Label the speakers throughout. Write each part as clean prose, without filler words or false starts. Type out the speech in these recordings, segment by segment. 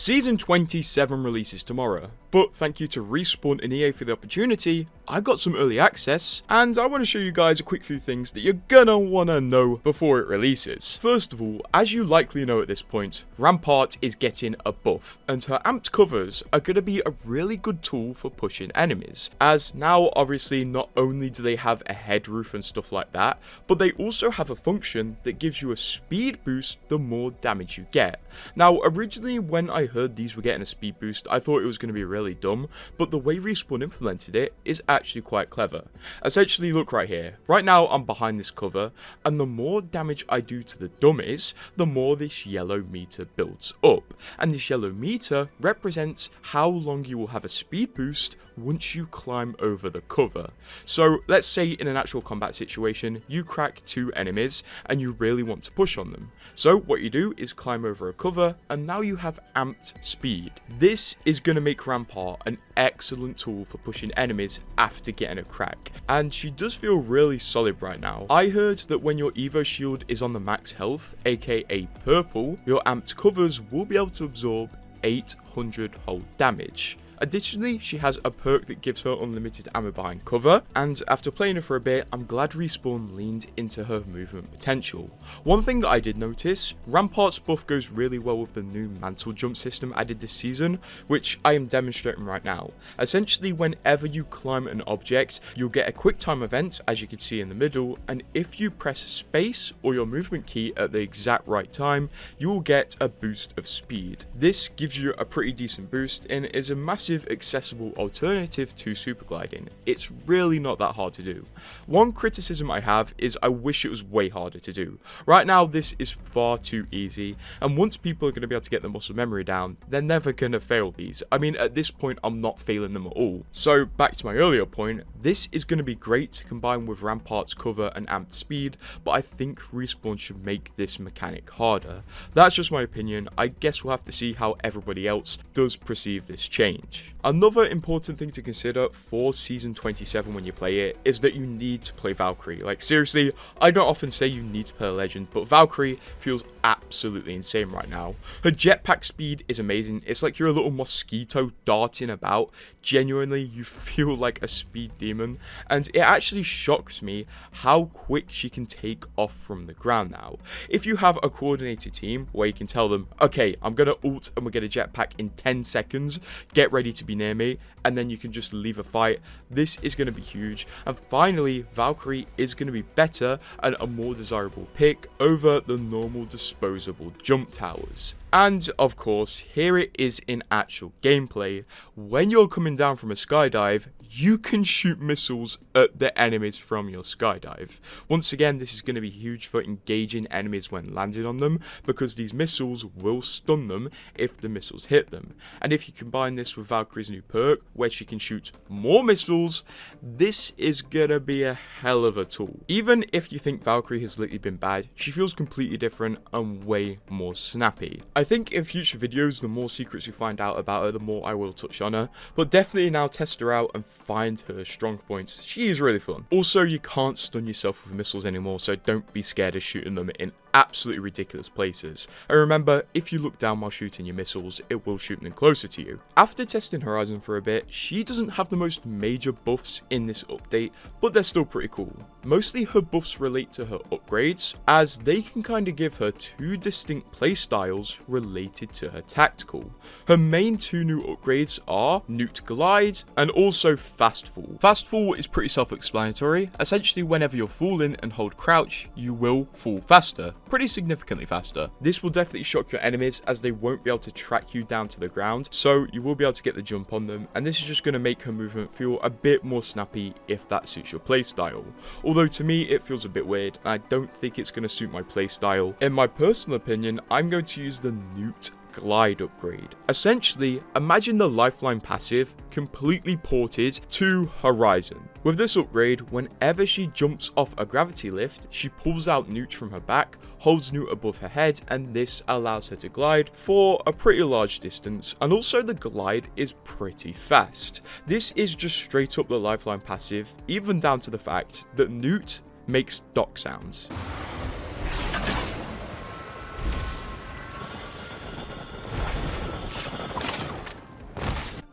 Speaker 1: Season 27 releases tomorrow, but thank you to Respawn and EA for the opportunity. I got some early access, and I want to show you guys a quick few things that you're gonna wanna know before it releases. First of all, as you likely know at this point, Rampart is getting a buff, and her amped covers are gonna be a really good tool for pushing enemies, as now obviously not only do they have a head roof and stuff like that, but they also have a function that gives you a speed boost the more damage you get. Now originally when I heard these were getting a speed boost, I thought it was going to be really dumb, but the way Respawn implemented it is actually quite clever. Essentially, look right here. Right now I'm behind this cover, and the more damage I do to the dummies, the more this yellow meter builds up, and this yellow meter represents how long you will have a speed boost once you climb over the cover. So let's say in an actual combat situation, you crack 2 enemies and you really want to push on them. So what you do is climb over a cover, and now you have amped speed. This is going to make Rampart an excellent tool for pushing enemies after getting a crack, and she does feel really solid right now. I heard that when your Evo shield is on the max health, aka purple, your amped covers will be able to absorb 800 whole damage. Additionally, she has a perk that gives her unlimited ammo behind cover, and after playing her for a bit, I'm glad Respawn leaned into her movement potential. One thing that I did notice, Rampart's buff goes really well with the new mantle jump system added this season, which I am demonstrating right now. Essentially, whenever you climb an object, you'll get a quick time event, as you can see in the middle, and if you press space or your movement key at the exact right time, you will get a boost of speed. This gives you a pretty decent boost and is a massive accessible alternative to super gliding. It's really not that hard to do. One criticism I have is I wish it was way harder to do. Right now this is far too easy, and once people are going to be able to get the muscle memory down, they're never going to fail these. I mean, at this point I'm not failing them at all. So back to my earlier point, this is going to be great to combine with Rampart's cover and amped speed, but I think Respawn should make this mechanic harder. That's just my opinion. I guess we'll have to see how everybody else does perceive this change. Another important thing to consider for Season 27 when you play it is that you need to play Valkyrie. Like seriously, I don't often say you need to play a legend, but Valkyrie feels absolutely insane right now. Her jetpack speed is amazing. It's like you're a little mosquito darting about. Genuinely, you feel like a speed demon, and it actually shocks me how quick she can take off from the ground now. If you have a coordinated team where you can tell them, okay, I'm gonna ult and we're gonna jetpack in 10 seconds, get ready to be near me, and then you can just leave a fight, this is going to be huge. And finally, Valkyrie is going to be better and a more desirable pick over the normal disposable jump towers. And of course, here it is in actual gameplay. When you're coming down from a skydive, you can shoot missiles at the enemies from your skydive. Once again, this is going to be huge for engaging enemies when landing on them, because these missiles will stun them if the missiles hit them. And if you combine this with Valkyrie's new perk, where she can shoot more missiles, this is going to be a hell of a tool. Even if you think Valkyrie has lately been bad, she feels completely different and way more snappy. I think in future videos, the more secrets we find out about her, the more I will touch on her, but definitely now test her out and find her strong points. She is really fun. Also, you can't stun yourself with missiles anymore, so don't be scared of shooting them in absolutely ridiculous places. And remember, if you look down while shooting your missiles, it will shoot them closer to you. After testing Horizon for a bit, she doesn't have the most major buffs in this update, but they're still pretty cool. Mostly her buffs relate to her upgrades, as they can kind of give her 2 distinct playstyles related to her tactical. Her main 2 new upgrades are Newt Glide and also Fast Fall. Fast Fall is pretty self-explanatory. Essentially, whenever you're falling and hold crouch, you will fall faster. Pretty significantly faster. This will definitely shock your enemies, as they won't be able to track you down to the ground, so you will be able to get the jump on them, and this is just going to make her movement feel a bit more snappy if that suits your playstyle. Although to me it feels a bit weird, and I don't think it's going to suit my playstyle. In my personal opinion, I'm going to use the Newt Glide upgrade. Essentially, imagine the Lifeline passive completely ported to Horizon. With this upgrade, whenever she jumps off a gravity lift, she pulls out Newt from her back, holds Newt above her head, and this allows her to glide for a pretty large distance, and also the glide is pretty fast. This is just straight up the Lifeline passive, even down to the fact that Newt makes dock sounds.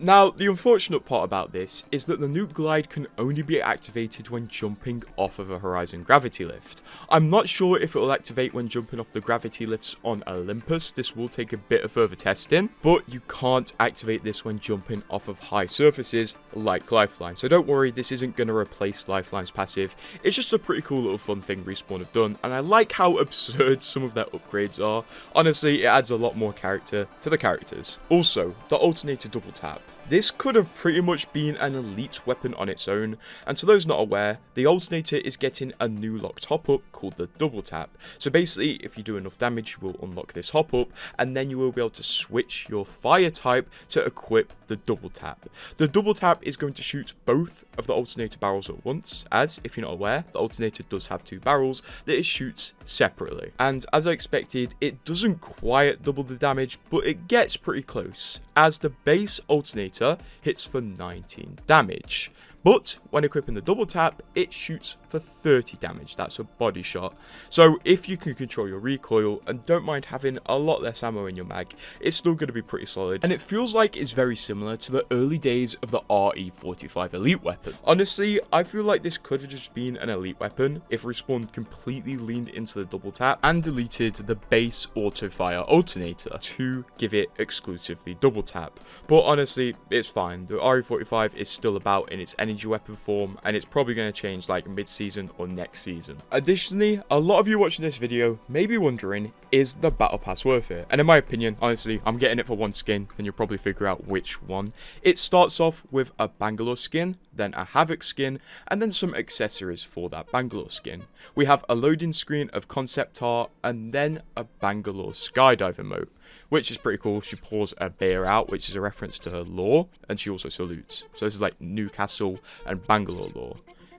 Speaker 1: Now, the unfortunate part about this is that the Nuke Glide can only be activated when jumping off of a Horizon Gravity Lift. I'm not sure if it will activate when jumping off the gravity lifts on Olympus. This will take a bit of further testing, but you can't activate this when jumping off of high surfaces like Lifeline. So don't worry, this isn't going to replace Lifeline's passive. It's just a pretty cool little fun thing Respawn have done, and I like how absurd some of their upgrades are. Honestly, it adds a lot more character to the characters. Also, the Alternator Double Tap. This could have pretty much been an elite weapon on its own, and to those not aware, the Alternator is getting a new locked hop-up called the Double Tap. So basically, if you do enough damage, you will unlock this hop-up, and then you will be able to switch your fire type to equip the Double Tap. The Double Tap is going to shoot both of the Alternator barrels at once, as, if you're not aware, the Alternator does have 2 barrels that it shoots separately. And as I expected, it doesn't quite double the damage, but it gets pretty close, as the base Alternator hits for 19 damage. But when equipping the Double Tap, it shoots for 30 damage. That's a body shot. So if you can control your recoil and don't mind having a lot less ammo in your mag, it's still going to be pretty solid. And it feels like it's very similar to the early days of the RE45 elite weapon. Honestly, I feel like this could have just been an elite weapon if Respawn completely leaned into the Double Tap and deleted the base auto fire alternator to give it exclusively Double Tap. But honestly, it's fine. The RE45 is still about in its energy weapon form, and it's probably going to change like mid-season or next season. Additionally, a lot of you watching this video may be wondering, is the battle pass worth it? And in my opinion, honestly, I'm getting it for one skin, and you'll probably figure out which one. It starts off with a Bangalore skin, then a Havoc skin, and then some accessories for that Bangalore skin. We have a loading screen of concept art, and then a Bangalore skydive emote, which is pretty cool. She pours a beer out, which is a reference to her lore, and she also salutes. So this is like Newcastle and Bangalore lore.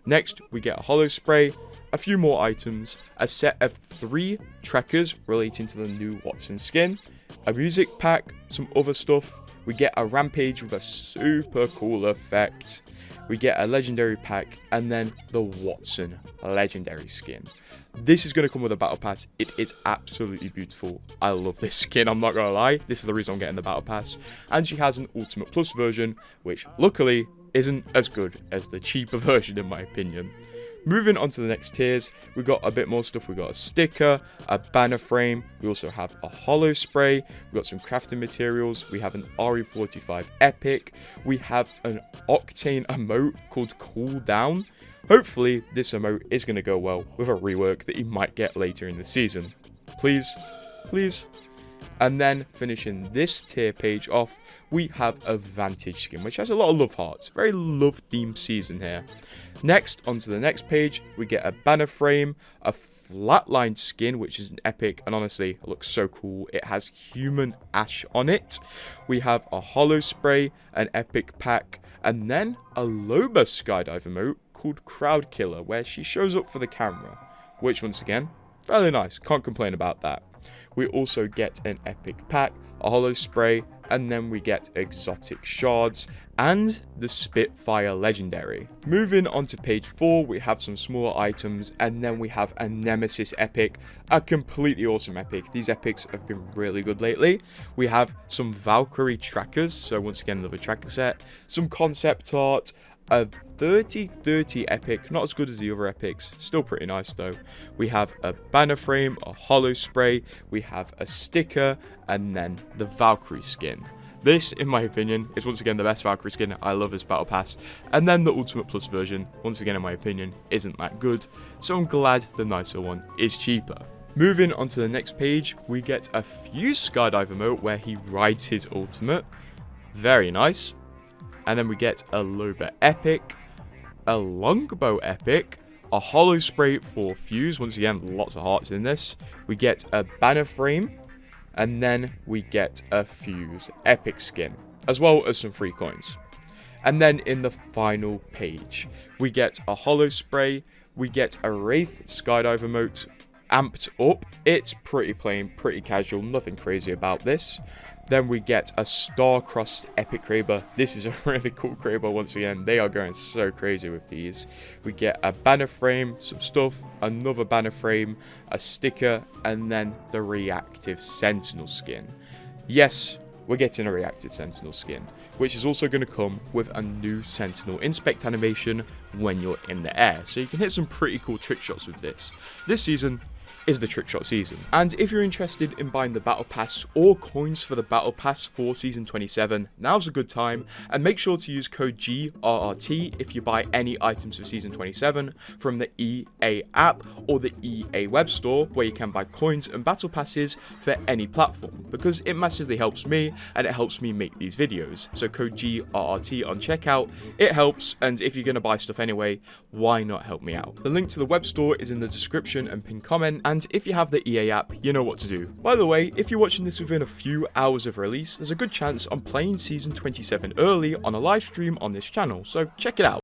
Speaker 1: Next, we get a holo spray, a few more items, a set of 3 trackers relating to the new Watson skin, a music pack, some other stuff. We get a rampage with a super cool effect. We get a legendary pack, and then the Watson legendary skin. This is going to come with a battle pass. It is absolutely beautiful. I love this skin, I'm not going to lie. This is the reason I'm getting the battle pass. And she has an Ultimate Plus version, which luckily isn't as good as the cheaper version in my opinion. Moving on to the next tiers, we got a bit more stuff. We got a sticker, a banner frame. We also have a holo spray. We got some crafting materials. We have an RE45 epic. We have an Octane emote called Cool Down. Hopefully, this emote is going to go well with a rework that you might get later in the season. Please, please. And then finishing this tier page off, we have a Vantage skin, which has a lot of love hearts. Very love themed season here. Next, onto the next page, we get a banner frame, a flatline skin, which is an epic, and honestly, it looks so cool. It has human ash on it. We have a holo spray, an epic pack, and then a Loba skydive emote called Crowd Killer, where she shows up for the camera, which once again, fairly nice. Can't complain about that. We also get an epic pack, a holo spray, and then we get exotic shards and the Spitfire legendary. Moving on to page 4, we have some smaller items, and then we have a Nemesis epic, a completely awesome epic. These epics have been really good lately. We have some Valkyrie trackers, so once again another tracker set, some concept art, a 30-30 epic, not as good as the other epics, still pretty nice though. We have a banner frame, a holo spray, we have a sticker, and then the Valkyrie skin. This, in my opinion, is once again the best Valkyrie skin. I love this battle pass. And then the Ultimate Plus version, once again in my opinion, isn't that good, so I'm glad the nicer one is cheaper. Moving on to the next page, we get a Fuse skydive emote where he rides his ultimate. Very nice. And then we get a Loba epic, a longbow epic, a holo spray for Fuse. Once again, lots of hearts in this. We get a banner frame, and then we get a Fuse epic skin, as well as some free coins. And then in the final page, we get a holo spray, we get a Wraith skydive emote, amped up. It's pretty plain, pretty casual, nothing crazy about this. Then we get a star-crossed epic Kraber. This is a really cool Kraber once again. They are going so crazy with these. We get a banner frame, some stuff, another banner frame, a sticker, and then the reactive Sentinel skin. Yes, we're getting a reactive Sentinel skin, which is also going to come with a new Sentinel Inspect animation when you're in the air, so you can hit some pretty cool trick shots with this. This season is the trick shot season. And if you're interested in buying the battle pass or coins for the battle pass for season 27, now's a good time, and make sure to use code GRRT if you buy any items for season 27 from the EA app or the EA web store, where you can buy coins and battle passes for any platform, because it massively helps me and it helps me make these videos. So code GRRT on checkout, it helps, and if you're going to buy stuff anyway, why not help me out? The link to the web store is in the description and pinned comment, and if you have the EA app, you know what to do. By the way, if you're watching this within a few hours of release, there's a good chance I'm playing season 27 early on a live stream on this channel, so check it out.